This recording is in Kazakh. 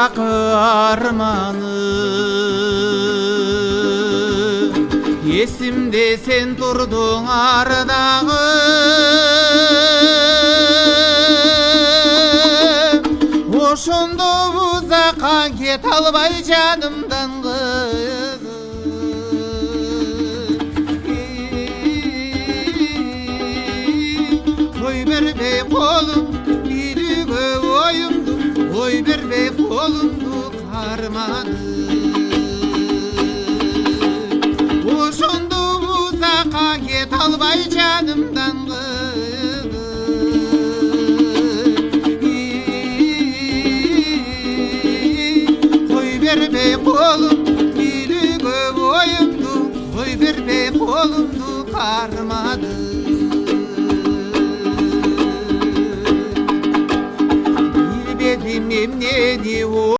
арманы есімде сен тұрдың ардағы ошондо узакка кете албай жанымдан ой бербей колум бийлүүгө оюмду ой бербей колумду кармады ошондо узакка кете албай жанымдан ой бербей колум бийлүүгө оюмду ой бербей колумду кармады Emniyeti